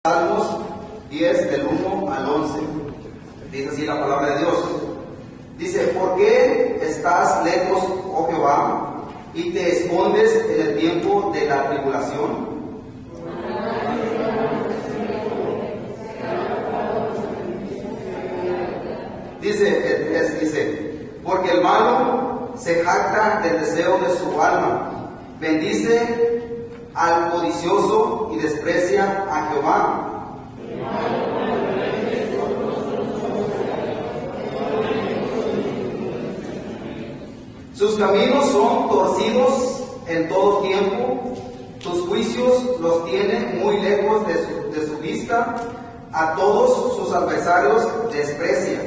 Salmos 10 del 1 al 11. Dice así la palabra de Dios. Dice: ¿por qué estás lejos, oh Jehová, y te escondes en el tiempo de la tribulación? Dice, porque el malo se jacta del deseo de su alma, bendice al codicioso y desprecia a Jehová. Sus caminos son torcidos en todo tiempo, sus juicios los tiene muy lejos de su vista, a todos sus adversarios desprecia.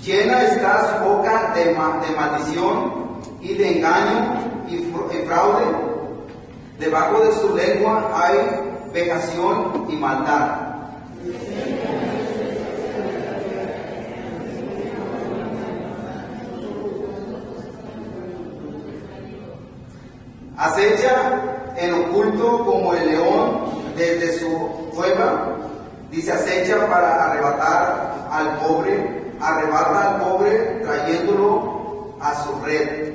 Llena está su boca de maldición y de engaño y fraude. Debajo de su lengua hay vejación y maldad. Acecha en oculto como el león desde su cueva. Dice: acecha para arrebatar al pobre. Arrebata al pobre trayéndolo a su red.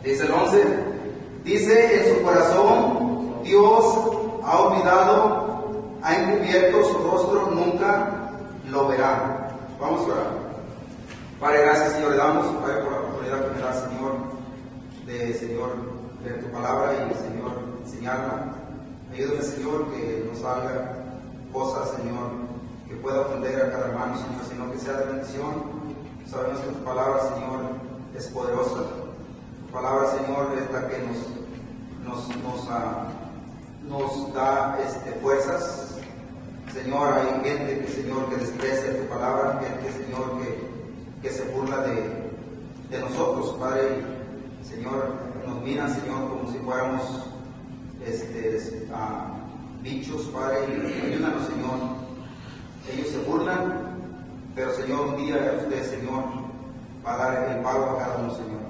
Dice el 11. Dice en su corazón: Dios ha olvidado, ha encubierto su rostro, nunca lo verá. Vamos a orar. Padre, gracias, Señor, le damos, Padre, por la oportunidad que me da, Señor, leer tu palabra y, Señor, enseñarla. Ayúdame, Señor, que no salga cosas, Señor, que pueda ofender a cada hermano, Señor, sino que sea de bendición. Sabemos que tu palabra, Señor, es poderosa. Tu palabra, Señor, es la que nos da fuerzas. Señor, hay gente que, Señor, que desprecia tu palabra, gente, Señor, que se burla de nosotros, Padre. Señor, nos miran, Señor, como si fuéramos bichos, Padre. Ayúdanos, Señor. Ellos se burlan, pero, Señor, un día usted, Señor, va a dar el pago a cada uno, Señor.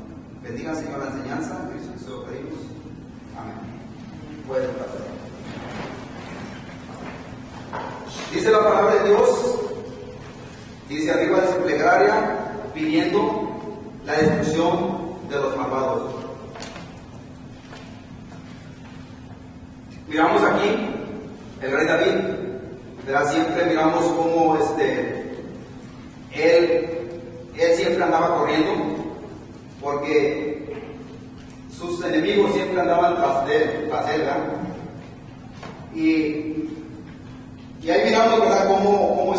Bendiga, Señor, la enseñanza. En Cristo Jesús lo pedimos. Amén. Puede pasar. Dice la palabra de Dios. Dice arriba de su plegaria, pidiendo la destrucción de los malvados. Miramos aquí el rey David, ¿verdad? Siempre miramos cómo él siempre andaba corriendo, porque sus enemigos siempre andaban tras él, ¿verdad? Y ahí miramos, ¿verdad? Cómo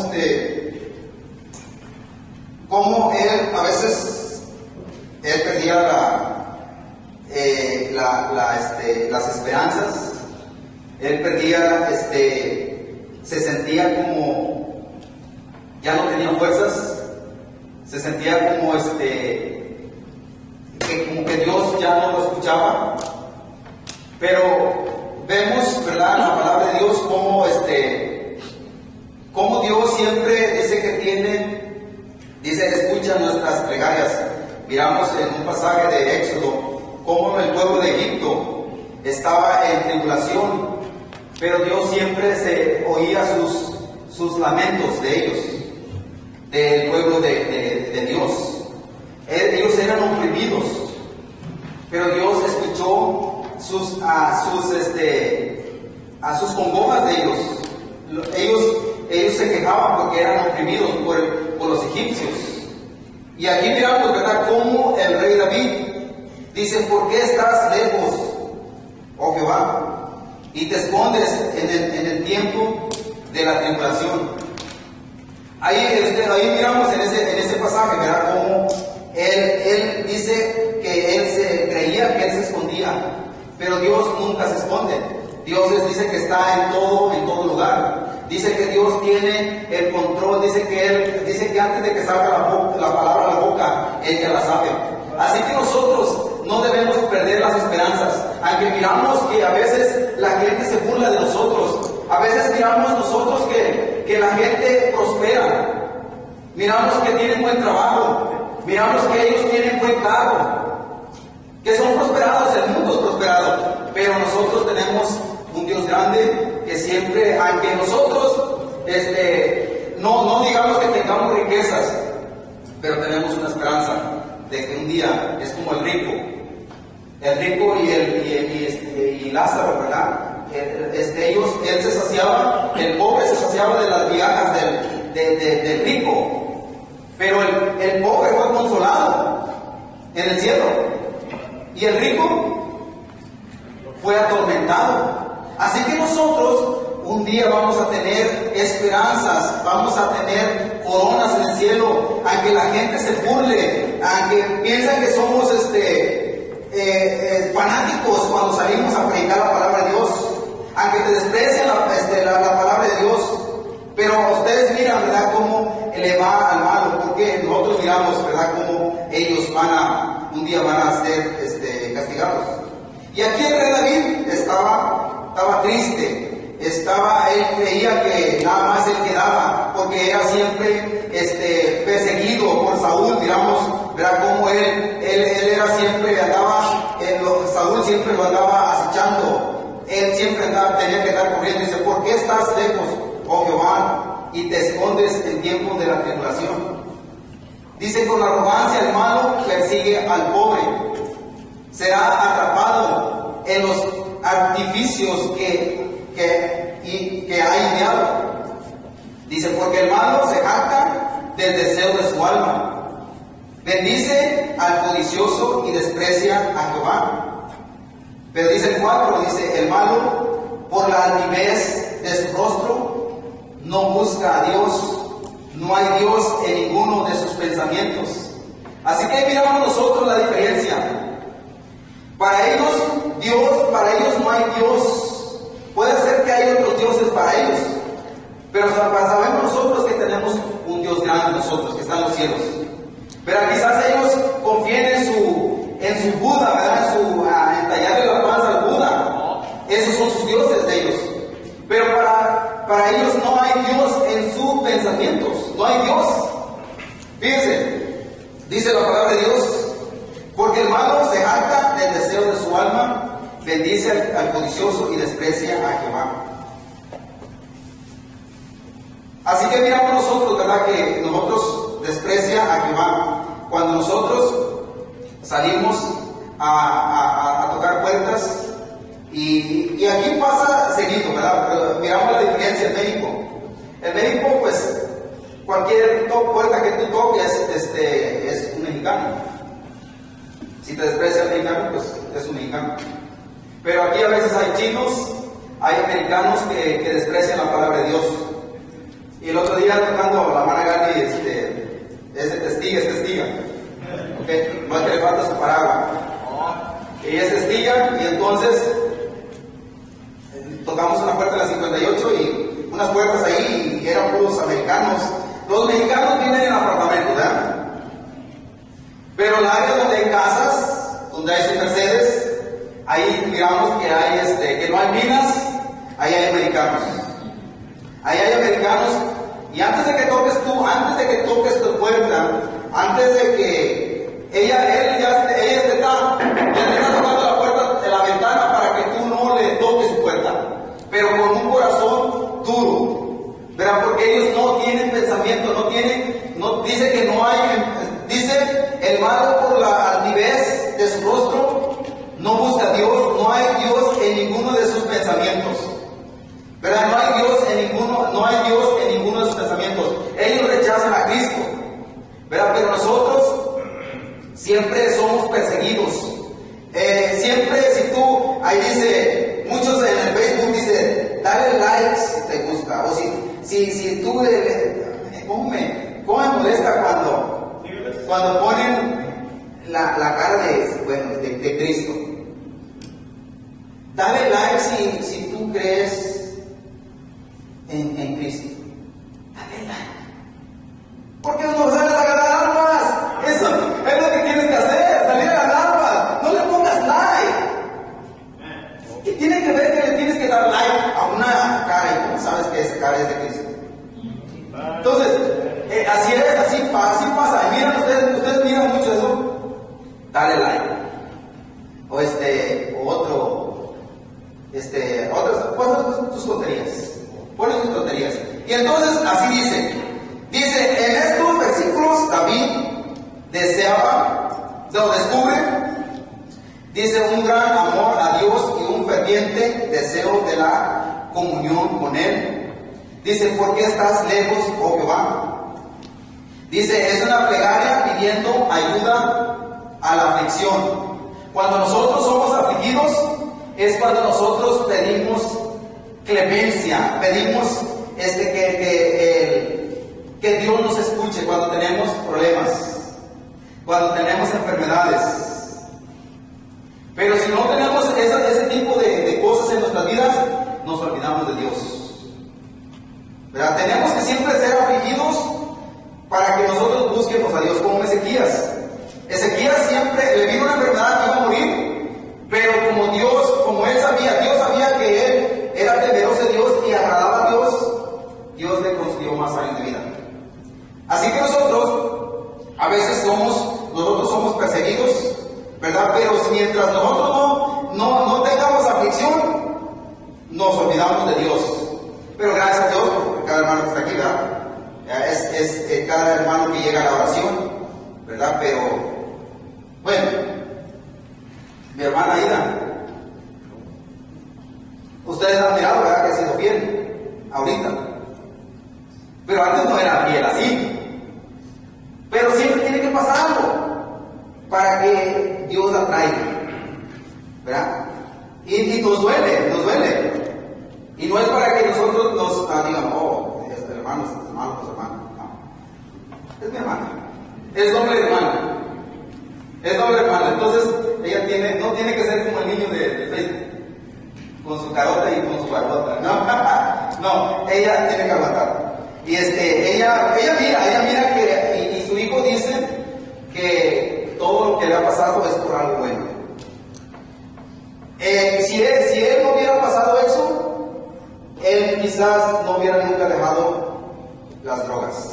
él a veces perdía las esperanzas. Él perdía, se sentía como ya no tenía fuerzas, se sentía como que Dios ya no lo escuchaba. Pero vemos, ¿verdad?, en la palabra de Dios como Dios siempre dice que escucha nuestras plegarias. Miramos en un pasaje de Éxodo cómo el pueblo de Egipto estaba en tribulación, pero Dios siempre se oía sus lamentos de ellos, del pueblo de Dios. Ellos eran oprimidos, pero Dios escuchó a sus congojas de ellos. Ellos se quejaban porque eran oprimidos por los egipcios. Y aquí miramos, ¿verdad?, cómo el rey David dice: ¿por qué estás lejos, oh Jehová, y te escondes en el tiempo de la tribulación? Ahí miramos en ese pasaje, ¿verdad?, cómo él dice que él se creía que él se escondía, pero Dios nunca se esconde. Dios dice que está en todo lugar. Dice que Dios tiene el control. Dice que antes de que salga la palabra a la boca, Él ya la sabe. Así que nosotros no debemos perder las esperanzas. Aunque miramos que a veces la gente se burla de nosotros, a veces miramos nosotros que la gente prospera, miramos que tienen buen trabajo, miramos que ellos tienen buen cargo, que son prosperados, el mundo es prosperado, pero nosotros tenemos un Dios grande que siempre, aunque nosotros no digamos que tengamos riquezas, pero tenemos una esperanza de que un día es como el rico y Lázaro, ¿verdad? Él se saciaba, el pobre se saciaba de las migajas del rico, pero el pobre fue consolado en el cielo y el rico fue atormentado. Así que nosotros un día vamos a tener esperanzas, vamos a tener coronas en el cielo, aunque la gente se burle, aunque piensan que somos fanáticos cuando salimos a predicar la palabra de Dios, aunque te desprecian la palabra de Dios, pero ustedes miran, ¿verdad?, cómo le va al malo, porque nosotros miramos, ¿verdad?, cómo ellos un día van a ser castigados. Y aquí el rey David estaba triste. Él creía que nada más él quedaba, porque era siempre perseguido por Saúl, digamos, verá cómo él era siempre, Saúl siempre lo andaba acechando, él siempre tenía que estar corriendo, y dice, ¿por qué estás lejos, oh Jehová, y te escondes en tiempos de la tribulación? Dice, con arrogancia el malo persigue al pobre, será atrapado en los artificios que ha ideado. Dice, porque el malo se jacta del deseo de su alma, bendice al codicioso y desprecia a Jehová. Pero dice el 4, dice, el malo por la altivez de su rostro no busca a Dios, no hay Dios en ninguno de sus pensamientos. Así que miramos nosotros la diferencia. Para ellos no hay Dios. Puede ser que hay otros dioses para ellos, pero sabemos nosotros que tenemos un Dios grande, nosotros que está en los cielos. Pero quizás ellos confíen en su Buda, ¿verdad? En tallarle la panza al Buda. Esos son sus dioses de ellos. Pero para ellos no hay Dios en sus pensamientos, no hay Dios. Fíjense, dice la palabra de Dios, porque el malo se jacta del deseo de su alma, bendice al codicioso y desprecia a Jehová. Así que miramos nosotros, ¿verdad?, que nosotros desprecia a Jehová. Cuando nosotros salimos a tocar puertas, y aquí pasa seguido, ¿verdad? Pero miramos la diferencia en México. En México, pues, cualquier puerta que tú toques es un mexicano. Si te desprecia el mexicano, pues es un mexicano. Pero aquí a veces hay chinos, hay americanos que desprecian la palabra de Dios. Y el otro día tocando la mano Gandhi, es testiga. Okay. No es que le falta su paraguas. Y es testiga, y entonces tocamos una puerta de la 58 y unas puertas ahí, y eran puros americanos. Los mexicanos viven en apartamentos, ¿verdad? Pero el área donde hay casas, donde hay Mercedes, ahí digamos que hay que no hay minas, ahí hay americanos. Ahí hay americanos, y antes de que toques tu puerta, antes de que ella te está tocando la puerta de la ventana para que tú no le toques su puerta, pero con un corazón duro, ¿verdad? Porque ellos no tienen pensamiento, dice que no hay, dice el malo por la altivez de su rostro, no busca a Dios, no hay Dios en ninguno de sus pensamientos, ¿verdad? No hay Dios en ninguno de sus pensamientos. Ellos rechazan a Cristo, ¿verdad? Pero nosotros siempre somos perseguidos. Siempre, si tú, ahí dice, muchos en el Facebook dice, dale like si te gusta, o si tú ¿cómo me molesta cuando ponen la cara de Cristo? Dale like si tú crees en Cristo. Dale like. Porque no sales a ganar almas. Eso es lo que tienes que hacer, salir a ganar almas. No le pongas like. ¿Qué tiene que ver que le tienes que dar like a una cara y cómo sabes que esa cara es de Cristo? Entonces, así Bueno, descubre, dice, un gran amor a Dios y un ferviente deseo de la comunión con Él. Dice, ¿por qué estás lejos, oh Jehová? Dice, es una plegaria pidiendo ayuda a la aflicción. Cuando nosotros somos afligidos, es cuando nosotros pedimos clemencia, pedimos que Dios nos escuche cuando tenemos problemas, cuando tenemos enfermedades. Pero si no tenemos ese tipo de cosas en nuestras vidas, nos olvidamos de Dios. ¿Verdad? Tenemos que siempre ser afligidos para que nosotros busquemos a Dios, como Ezequías. Ezequías siempre le vino una enfermedad que iba a morir, pero como él sabía, Dios sabía que él era temeroso de Dios y agradaba a Dios, Dios le concedió más años de vida. Así que nosotros, a veces nosotros somos perseguidos, ¿verdad? Pero mientras nosotros no tengamos aflicción, nos olvidamos de Dios. Pero gracias a Dios, porque cada hermano que está aquí, ¿verdad? Es cada hermano que llega a la oración, ¿verdad? Pero, bueno, mi hermana Aida, ustedes han mirado, ¿verdad? Que ha sido fiel, ahorita. Pero antes no era fiel así. Pero siempre tiene que pasar algo para que Dios la traiga, ¿verdad? Y nos duele. Y no es para que nosotros nos digamos, oh, es hermano, no. Es mi hermana. Es doble hermana. Entonces, ella no tiene que ser como el niño de Facebook, con su carota y con su barbota. No, ella tiene que aguantar. Y ella mira que, y su hijo dice que todo lo que le ha pasado es por algo bueno. Si él no hubiera pasado eso, él quizás no hubiera nunca dejado las drogas.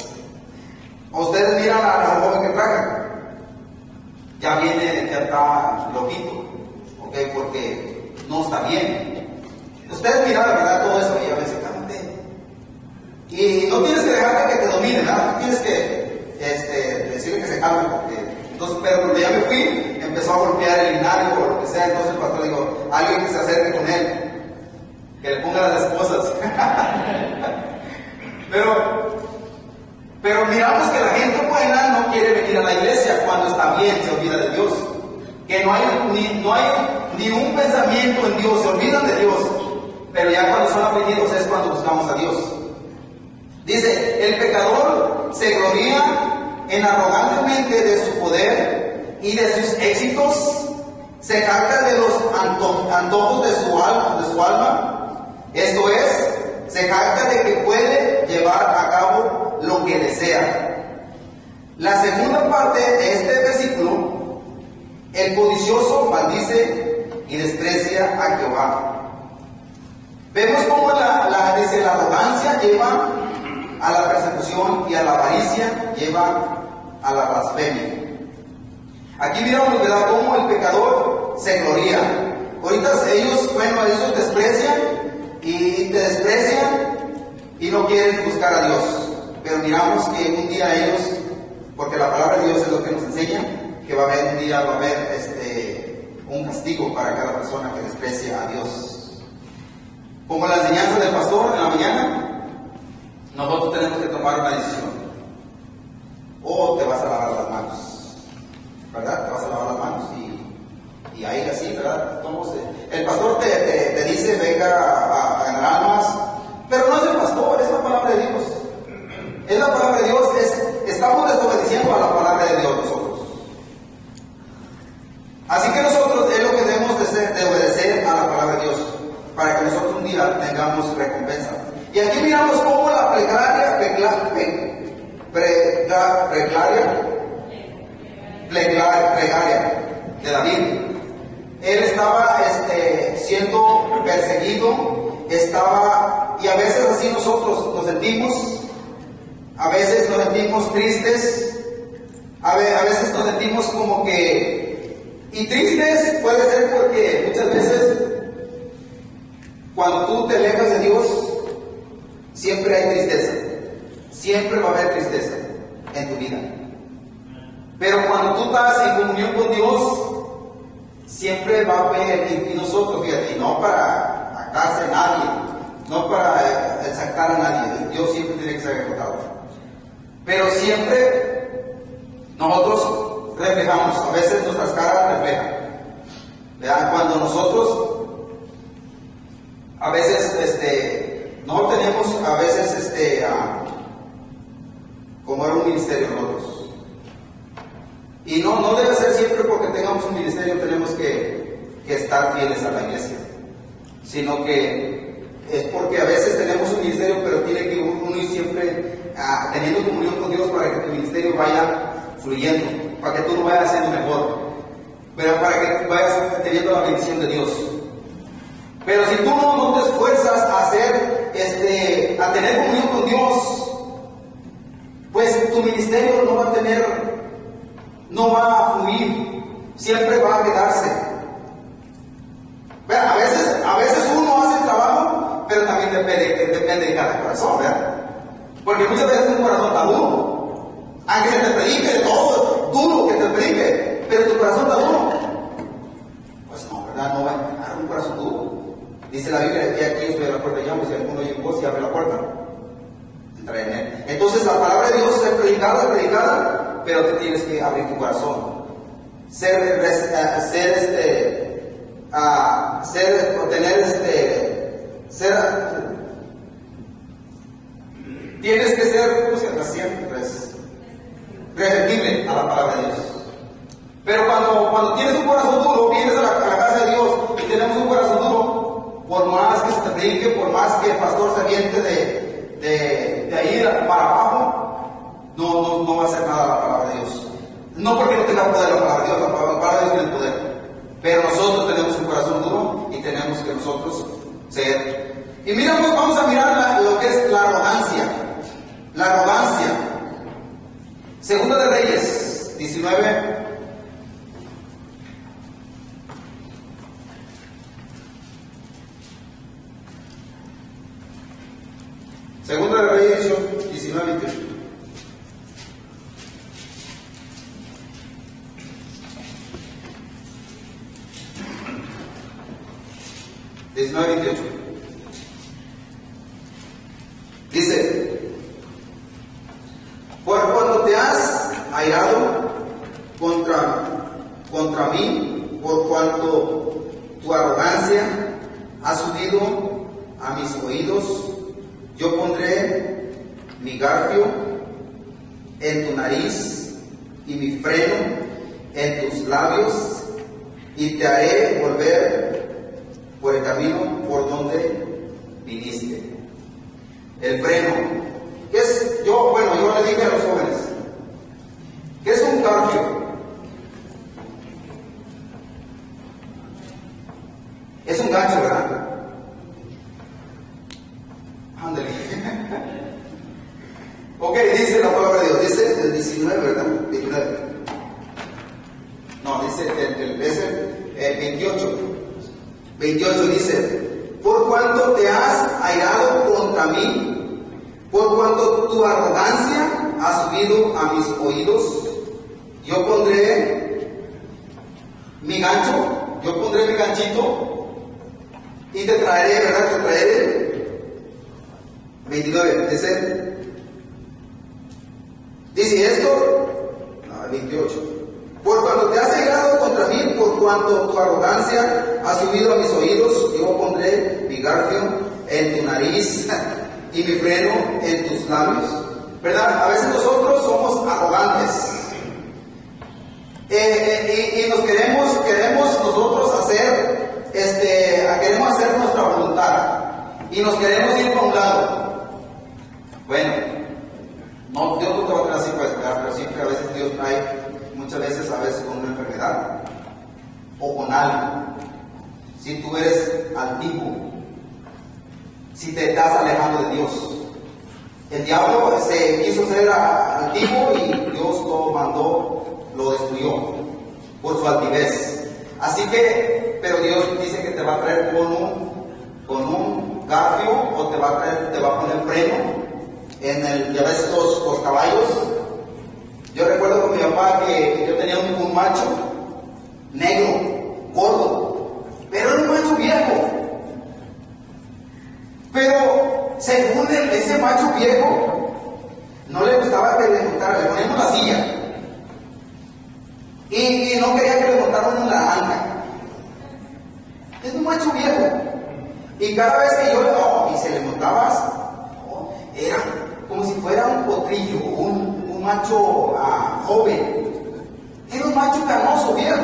Ustedes miran a la joven que traga, ya está loquito, ¿ok? Porque no está bien. Ustedes miran, ¿verdad? Todo eso y ya ven, cálmate. Y no tienes que dejar que te domine, ¿verdad? No tienes que decirle que se calme, entonces, pero cuando ya me fui, empezó a golpear el linario o lo que sea, entonces el pastor dijo, alguien que se acerque con él, que le ponga las esposas. Pero miramos que la gente buena no quiere venir a la iglesia cuando está bien, se olvida de Dios. Que no hay ni un pensamiento en Dios, se olvidan de Dios. Pero ya cuando son afligidos es cuando buscamos a Dios. Dice, el pecador se gloría en arrogantemente de su poder y de sus éxitos, se jacta de los antojos de su alma. Esto es, se jacta de que puede llevar a cabo lo que desea. La segunda parte de este versículo, el codicioso maldice y desprecia a Jehová. Vemos cómo la arrogancia lleva a la persecución y a la avaricia lleva a la blasfemia. Aquí miramos, ¿verdad?, cómo el pecador se gloría. Ahorita ellos desprecian y te desprecian y no quieren buscar a Dios. Pero miramos que un día ellos, porque la palabra de Dios es lo que nos enseña, que va a haber un castigo para cada persona que desprecia a Dios. Como la enseñanza del pastor en la mañana, nosotros tenemos que tomar una decisión. O te vas a lavar las manos, ¿verdad? Te vas a lavar las manos y ahí así, ¿verdad? El pastor te dice, venga a ganar almas, pero no es el pastor, es la palabra de Dios. Es la palabra de Dios, estamos desobedeciendo a la palabra de Dios nosotros. Así que nosotros es lo que debemos de obedecer a la palabra de Dios, para que nosotros un día tengamos recompensa. Y aquí miramos cómo la plegaria de David. Él estaba siendo perseguido, y a veces así nosotros nos sentimos, a veces nos sentimos tristes, a veces nos sentimos como que, y tristes puede ser porque muchas veces cuando tú te alejas de Dios, siempre hay tristeza, siempre va a haber tristeza en tu vida. Pero cuando tú estás en comunión con Dios, siempre va a haber, y nosotros, fíjate, no para atarse a nadie, no para exactar a nadie, Dios siempre tiene que ser ejecutado. Pero siempre nosotros reflejamos, a veces nuestras caras reflejan. ¿Verdad? Cuando nosotros, a veces, no tenemos, a veces, como era un ministerio nosotros. Y no debe ser siempre porque tengamos un ministerio tenemos que estar fieles a la iglesia, sino que es porque a veces tenemos un ministerio, pero tiene que uno ir siempre teniendo comunión con Dios para que tu ministerio vaya fluyendo, para que tú lo vayas haciendo mejor, pero para que vayas teniendo la bendición de Dios. Pero si tú no te esfuerzas a hacer, a tener comunión con Dios, pues tu ministerio no va a fluir, siempre va a quedarse. A veces uno hace el trabajo, pero también depende de cada corazón, ¿verdad? Porque muchas veces un corazón está duro, aunque se te predique de todo, duro que te predique, pero tu corazón está duro. Pues no, ¿verdad? No va a encontrar un corazón duro. Dice la Biblia que aquí estoy a la puerta y llamo, si alguno oye voz y abre la puerta, entraré en él. Entonces la palabra de Dios es predicada, pero te tienes que abrir tu corazón. Tienes que ser, ¿cómo se llama? Siempre receptible a la palabra de Dios. Pero cuando tienes un corazón duro, vienes a la casa de Dios y tenemos un corazón duro, por más que se te predique, por más que el pastor se aviente de ahí para abajo, no va a hacer nada la palabra de Dios. No porque no tenga poder la palabra de Dios, la palabra de Dios tiene poder. Pero nosotros tenemos un corazón duro y tenemos que nosotros ser. Y mira, pues vamos a mirar lo que es la arrogancia. La arrogancia. Segunda de Reyes 19. Segunda de Reyes 19, 28. Dice: por cuando te has airado contra mí, por cuanto tu arrogancia ha subido a mis oídos, yo pondré mi garfio en tu nariz y mi freno en tus labios, y te haré volver por el camino por donde viniste. El freno, ¿qué es? Yo le dije a los jóvenes, ¿qué es un garfio? Es un gancho, ¿verdad? Ándale. Ok, dice la palabra de Dios, dice el 19, ¿verdad? 19. No, dice el 28. 28 dice: por cuanto te has airado contra mí, por cuanto tu arrogancia ha subido a mis oídos, yo pondré mi ganchito, y te traeré, ¿verdad? Te traeré. 29, dice esto, 28. Por cuanto te has airado contra mí, por cuanto tu arrogancia ha subido a mis oídos, yo pondré mi garfio en tu nariz y mi freno en tus labios. ¿Verdad? A veces nosotros somos arrogantes. Y nos queremos nosotros queremos hacer nuestra voluntad. Y nos queremos ir para un lado. Bueno, no, Dios no te va a tener así, pues, pero siempre a veces Dios trae, muchas veces con una enfermedad o con algo. Si tú eres altivo, si te estás alejando de Dios, el diablo se quiso ser altivo y Dios lo destruyó por su altivez. Así que, pero Dios dice que te va a traer con un garfio, o te va a poner freno ya ves los caballos. Yo recuerdo que mi papá contaba que yo tenía un macho negro, gordo, pero era un macho viejo. Pero según ese macho viejo, no le gustaba que le montara, le poníamos la silla. Y no quería que le montaran una naranja. Es un macho viejo. Y cada vez que yo y se le montabas, era como si fuera un potrillo, un macho joven. Era un macho canoso, viejo.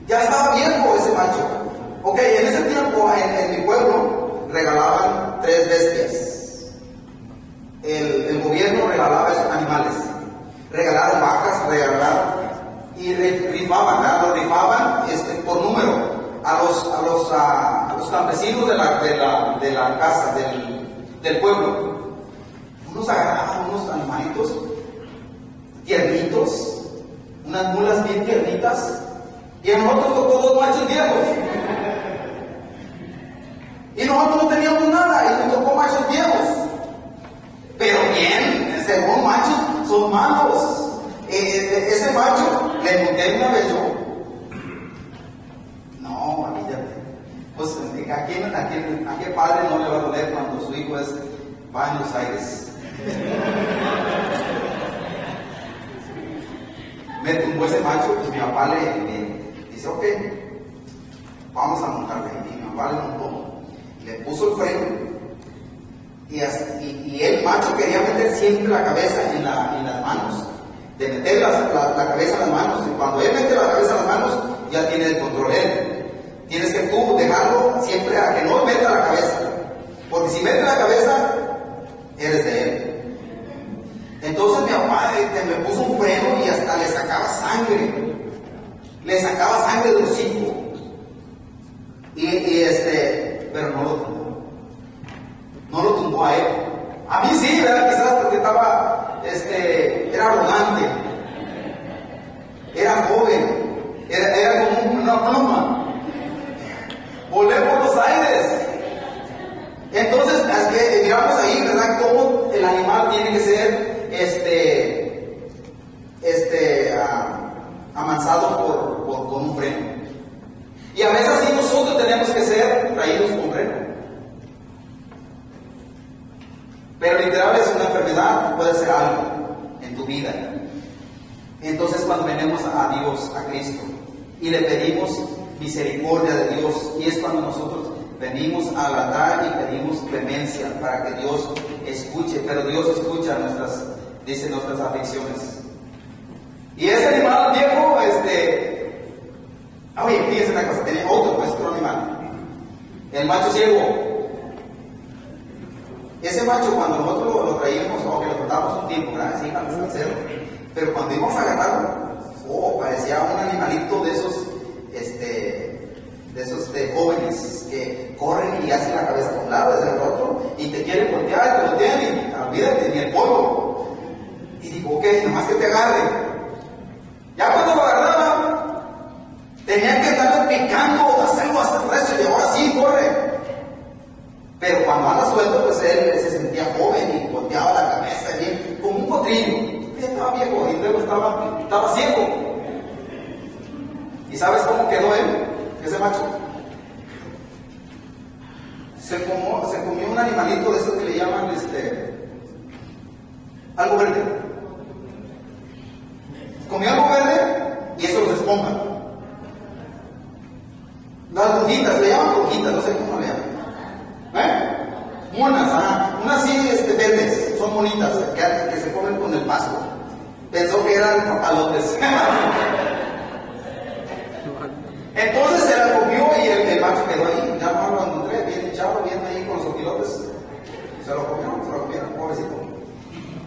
Ya estaba viejo ese macho. Ok, en ese tiempo en mi pueblo regalaban 3 bestias. El gobierno regalaba esos animales. Regalaron vacas, y rifaban, ¿verdad? Los rifaban por número a los campesinos de la casa, del pueblo. Unos agarraban unos animalitos tiernitos, unas mulas bien tiernitas, y a nosotros tocó 2 machos viejos. Y nosotros no teníamos nada, y nos tocó machos viejos. Pero bien, según machos, son malos. Ese macho le monté una vez yo. No, olvídate. Pues ¿a qué padre no le va a doler cuando su hijo va en los aires? Me tumbó ese macho, pues mi papá le dice, ok, vamos a montarle. Y mi papá le montó. Le puso el freno. Y el macho quería meter siempre la cabeza en las manos. De meter la cabeza en las manos. Y cuando él mete la cabeza en las manos, ya tiene el control él. Tienes que tú dejarlo siempre a que no meta la cabeza. Porque si mete la cabeza, eres de él. Entonces mi papá me puso un freno y hasta le sacaba sangre. Le sacaba sangre del hocico. Pero no lo tumbó. No lo tumbó a él. A mí sí, ¿verdad? Quizás porque era arrogante. Era joven. Era como una pluma. Volé por los aires. Entonces, miramos ahí, ¿verdad? Cómo el animal tiene que ser amansado con un freno. Y a veces así nosotros tenemos que ser traídos con freno. Pero literal es una enfermedad, puede ser algo en tu vida. Entonces cuando venimos a Dios, a Cristo, y le pedimos misericordia de Dios, y es cuando nosotros venimos al altar y pedimos clemencia para que Dios escuche, pero Dios escucha nuestras aflicciones. Y ese animal viejo, oye, fíjense una cosa, tenía otro animal, el macho ciego. Ese macho, cuando nosotros lo traíamos, o que lo cortábamos un tiempo, ¿verdad? Así, al cero. Pero cuando íbamos a agarrarlo, parecía un animalito de esos jóvenes que corren y hacen la cabeza por un lado, desde el otro, y te quieren voltear, y te voltean, y olvídate, ni el polvo. Y digo, ok, nomás que te agarre. Ya cuando lo agarraba, tenían que estarle picando, hacerlo hasta el resto, y ahora sí, corre. Pero cuando anda suelto, pues él se sentía joven y volteaba la cabeza bien, como un potrillo. Ya estaba viejo y luego estaba ciego. ¿Y sabes cómo quedó él? Ese macho. Se comió un animalito de esos que le llaman algo verde. Comió algo verde y eso los esponja. Las brujitas, le llaman brujitas, no sé cómo le llaman. Monas, unas sí verdes, son bonitas, que se comen con el pasto. Pensó que eran papalotes. Entonces se la comió y el macho quedó ahí. Ya no lo encontré, bien echado, bien ahí con los oquilotes. Se lo comieron, pobrecito.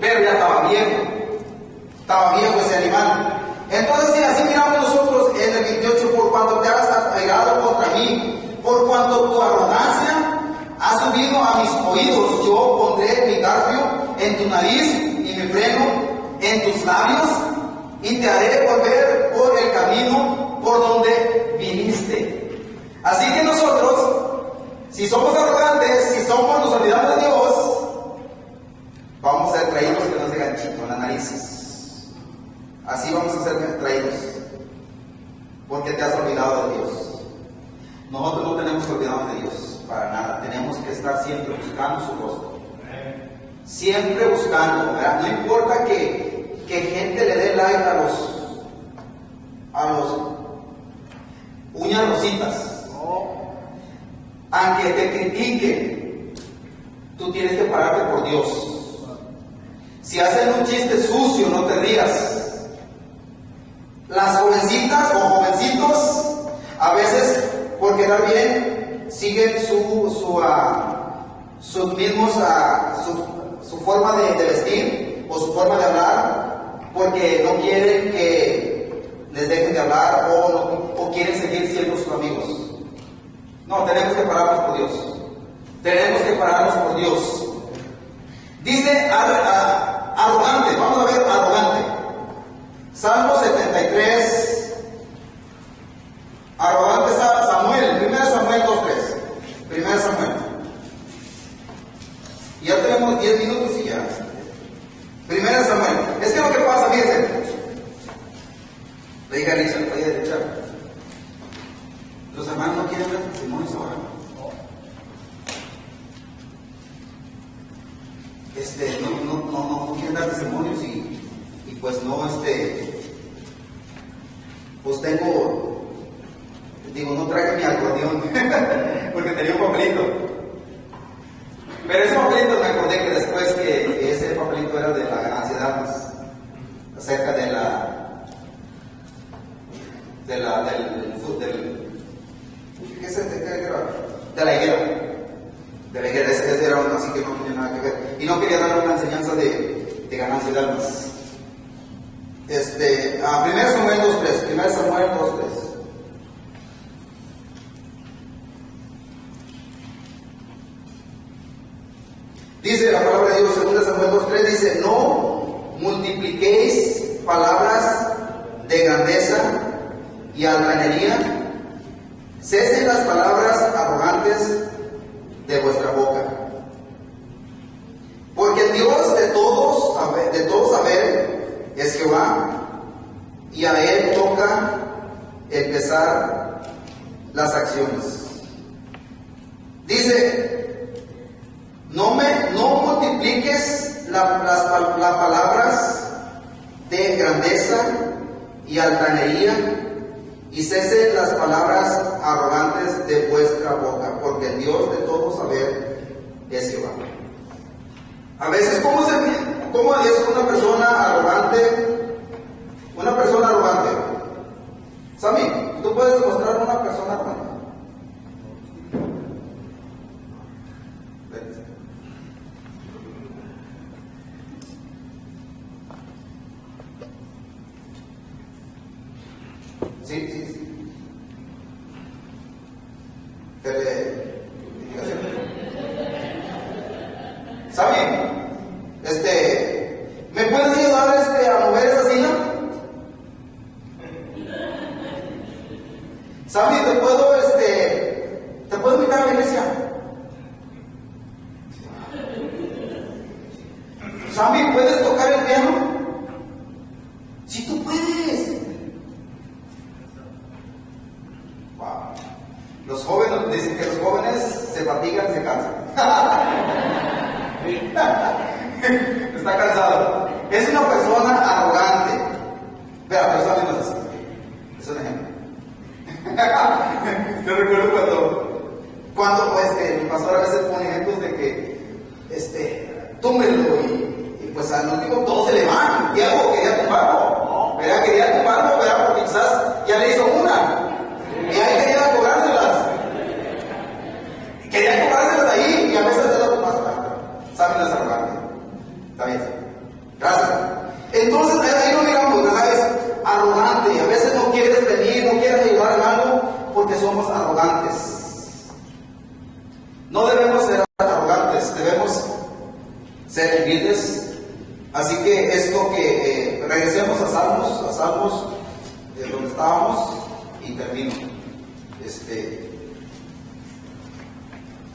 Pero ya estaba viejo ese animal. Entonces, sí, así miramos nosotros en el 28, por cuanto te has pegado contra mí, por cuanto tu arrogancia ha subido a mis oídos, yo pondré mi garfio en tu nariz y mi freno en tus labios, y te haré volver por el camino por donde viniste. Así que nosotros, si somos arrogantes, si nos olvidamos de Dios, vamos a ser traídos que nos diga, cachito en las narices. Así vamos a ser traídos, porque te has olvidado de Dios. Nosotros no tenemos que olvidarnos de Dios, para nada. Tenemos que estar siempre buscando su rostro. Siempre buscando, ¿verdad? No importa que gente le dé like a los uñas rositas. Aunque te critiquen, tú tienes que pararte por Dios. Si hacen un chiste sucio, no te rías. Las jovencitas o jovencitos, a veces, por quedar bien, siguen su forma de vestir o su forma de hablar, porque no quieren que les dejen de hablar o quieren seguir siendo sus amigos. No, tenemos que pararnos por Dios. Tenemos que pararnos por Dios. Dice arrogante, vamos a ver arrogante. Salmo 73. Arrogante Samuel, 1 Samuel 2:3. 1 Samuel. Ya tenemos 10 minutos y ya. 1 Samuel. Es que lo que pasa, fíjense. Le dije a Richard, oye, Richard, los hermanos no quieren ver testimonios ahora. No quieren dar testimonios y pues no, pues no traje mi acordeón porque tenía un papelito. Pero ese papelito me acordé que después que ese papelito era de la ganancia de armas, acerca de la higuera. De la higuera, ese era uno, así que no tenía nada que ver. Y no quería dar una enseñanza de ganancia de almas. 1 Samuel 2:3. 1 Samuel 2:3. Dice la palabra de Dios, 2 Samuel 2:3, dice: no multipliquéis palabras de grandeza y altanería, cesen las palabras arrogantes de vuestra boca. Porque el Dios de todo saber es Jehová, y a Él toca el pesar las acciones. Dice: no multipliques las palabras de grandeza y altanería, y cesen las palabras arrogantes de vuestra boca, porque el Dios de todo saber es Jehová. A veces, ¿cómo es una persona arrogante? Una persona arrogante. Sammy, ¿tú puedes demostrar una persona arrogante? Sí. ¿Sabe? ¿Me puedes ayudar a mover esa silla? ¿Sabe? ¿Te puedo invitar a la iglesia? ¿Sabe? ¿Puedes tocar el piano? Sí, tú puedes. Wow. Los jóvenes dicen que los jóvenes se fatigan, se cansan. Está cansado. Es una persona arrogante. Vea, pero saben no es así. Es un ejemplo. Yo recuerdo cuando mi pastor a veces pone ejemplos de que túmbelo y pues al último todos se levantan. ¿Qué hago? Quería tumbarlo. ¿Verdad? Quería tumbarlo, ¿verdad? Porque quizás ya le hizo una. Y ahí quería cobrárselas. Quería cobrárselas ahí y a veces es lo que pasa. Saben, no es arrogante. Está bien. Gracias. Entonces ahí lo miramos, ¿verdad? Es arrogante. A veces no quieres venir, no quieres ayudar en algo porque somos arrogantes. No debemos ser arrogantes, debemos ser humildes. Así que esto que regresemos a Salmos, de donde estábamos, y termino.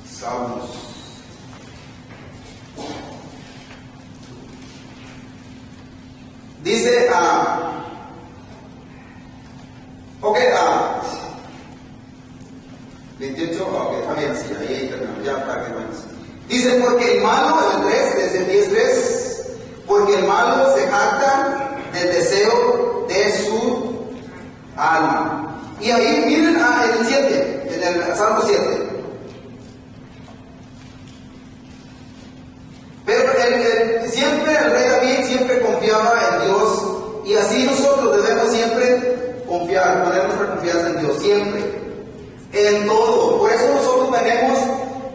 Salmos. porque el malo se jacta del deseo de su alma. Y ahí miren en el 7, en el Salmo 7. Pero siempre el rey David siempre confiaba en Dios, y así nosotros debemos siempre confiar, poner nuestra confianza en Dios, siempre, en todo. Por eso nosotros venimos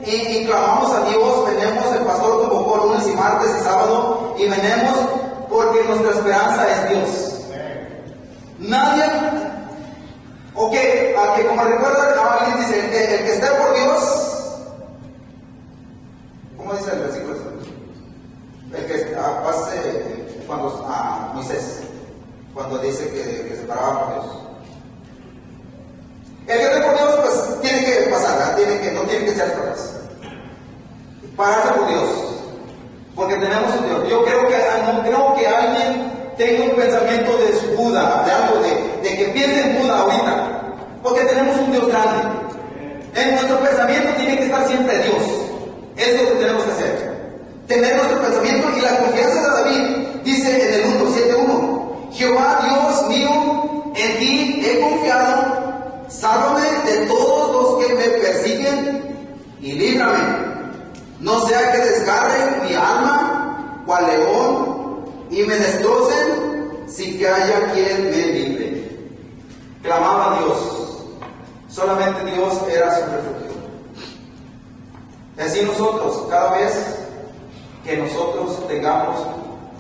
y clamamos a Dios, venimos, el pastor convocó lunes y martes y sábado, y venimos porque nuestra esperanza es Dios. Nadie, a que como recuerdan, alguien dice, el que esté por Dios, ¿cómo dice el versículo? El que pase cuando a Moisés, cuando dice que se paraba por Dios. El que esté por Dios, pues tiene que pasar, no tiene que echarse para atrás. Pararse por Dios, porque tenemos un Dios. Yo creo que no creo que alguien tenga un pensamiento de su Buda, de algo de que piense en Buda ahorita, porque tenemos un Dios grande. En nuestro pensamiento tiene que estar siempre Dios. Eso es lo que tenemos que hacer. Tener nuestro pensamiento y la confianza de David. Dice en el 1:7:1: Jehová Dios mío, en ti he confiado, sálvame de todos los que me persiguen y líbrame. No sea que desgarren mi alma cual león y me destrocen sin que haya quien me libre. Clamaba a Dios. Solamente Dios era su refugio. Y así nosotros, cada vez que nosotros tengamos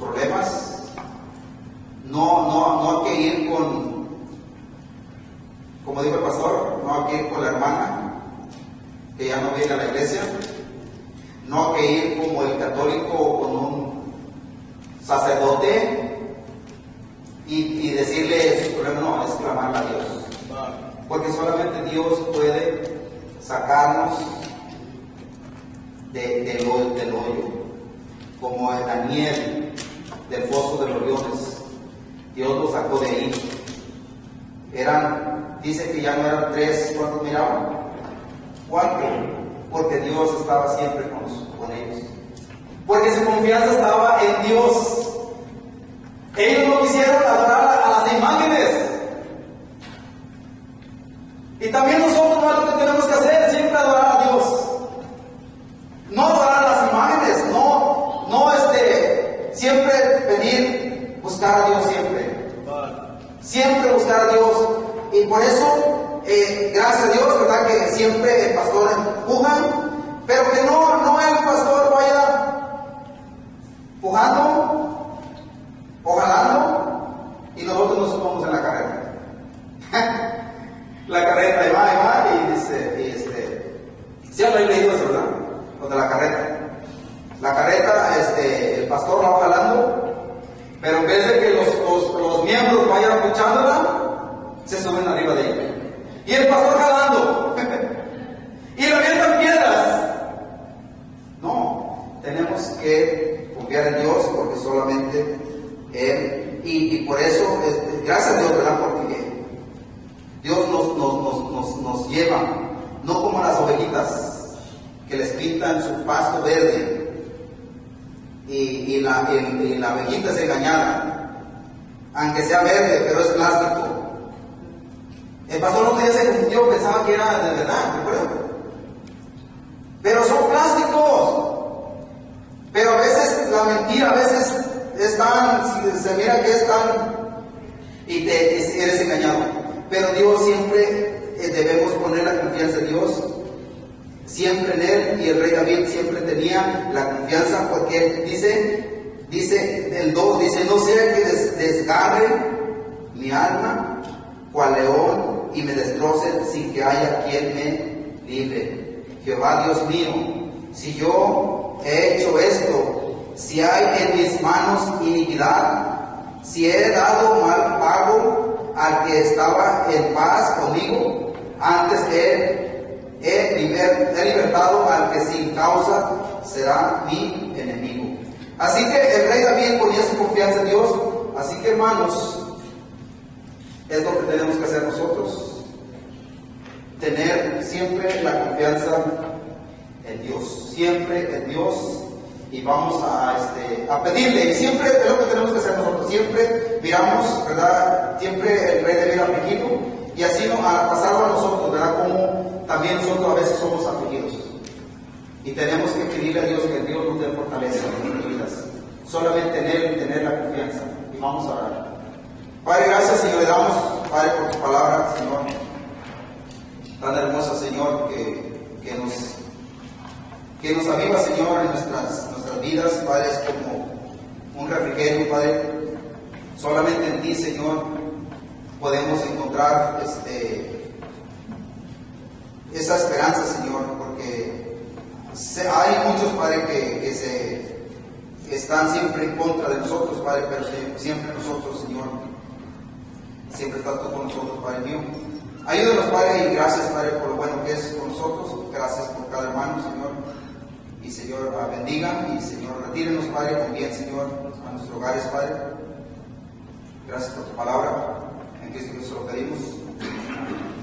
problemas, no hay que ir como dijo el pastor, no hay que ir con la hermana que ya no viene a la iglesia, no hay que ir como el católico con un sacerdote y decirle su problema, no, es clamarle a Dios, porque solamente Dios puede sacarnos del hoyo, como el Daniel del foso de los leones. Dios lo sacó de ahí. Dice que ya no eran 3, ¿cuántos miraban? 4, porque Dios estaba siempre con ellos, porque su confianza estaba en Dios. Ellos no quisieron adorar a las imágenes, y también nosotros no es lo que tenemos que hacer, siempre adorar a Dios, no adorar a las imágenes, siempre pedir, buscar a Dios, siempre buscar a Dios. Y por eso, gracias a Dios, ¿verdad? Que siempre el pastor empuja, pero que no el pastor vaya empujando o jalando y nosotros nos subamos en la carreta. La carreta, ahí va, y dice, si habéis leído eso, ¿verdad? Lo de la carreta. La carreta, el pastor la va jalando, pero en vez de que los miembros vayan escuchándola, se suben arriba de ella. Y el pastor jalando. Y le avientan piedras. No, tenemos que confiar en Dios, porque solamente Él. Y por eso, gracias a Dios, ¿verdad? Porque Dios nos lleva, no como las ovejitas que les pintan su pasto verde. Y la ovejita es engañada, aunque sea verde, pero es plástico. El pastor no se confundió, pensaba que era de verdad, ¿recuerdan? Pero son plásticos. Pero a veces la mentira, a veces se mira que es tan, y eres engañado. Pero Dios siempre debemos poner la confianza en Dios, siempre en Él. Y el rey David siempre tenía la confianza, porque dice el 2, dice: no sea que desgarre mi alma cual león y me destrocen sin que haya quien me libre. Jehová Dios mío, si yo he hecho esto, si hay en mis manos iniquidad, si he dado mal pago al que estaba en paz conmigo, antes he libertado al que sin causa será mi enemigo. Así que el rey David ponía su confianza en Dios. Así que, hermanos, es lo que tenemos que hacer nosotros, tener siempre la confianza en Dios, siempre en Dios, y vamos a pedirle. Y siempre es lo que tenemos que hacer nosotros. Siempre miramos, ¿verdad? Siempre el rey debe ir afligido. Y así a pasarlo a nosotros, ¿verdad? Como también nosotros a veces somos afligidos. Y tenemos que pedirle a Dios que Dios nos dé fortaleza en nuestras vidas. Solamente en Él tener la confianza. Y vamos a orar. Padre, gracias, Señor. Le damos, Padre, por tu palabra, Señor. Tan hermosa, Señor, que nos aviva, Señor, en nuestras vidas, Padre, es como un refrigerio, Padre. Solamente en ti, Señor, podemos encontrar esa esperanza, Señor, porque hay muchos, Padre, que están siempre en contra de nosotros, Padre, pero siempre nosotros, Señor, siempre estás tú con nosotros, Padre mío. Ayúdanos, Padre, y gracias, Padre, por lo bueno que es con nosotros. Gracias por cada hermano, Señor. Y, Señor, bendiga y, Señor, retírenos, Padre, con bien, Señor, a nuestros hogares, Padre. Gracias por tu palabra. En Cristo Jesús lo pedimos.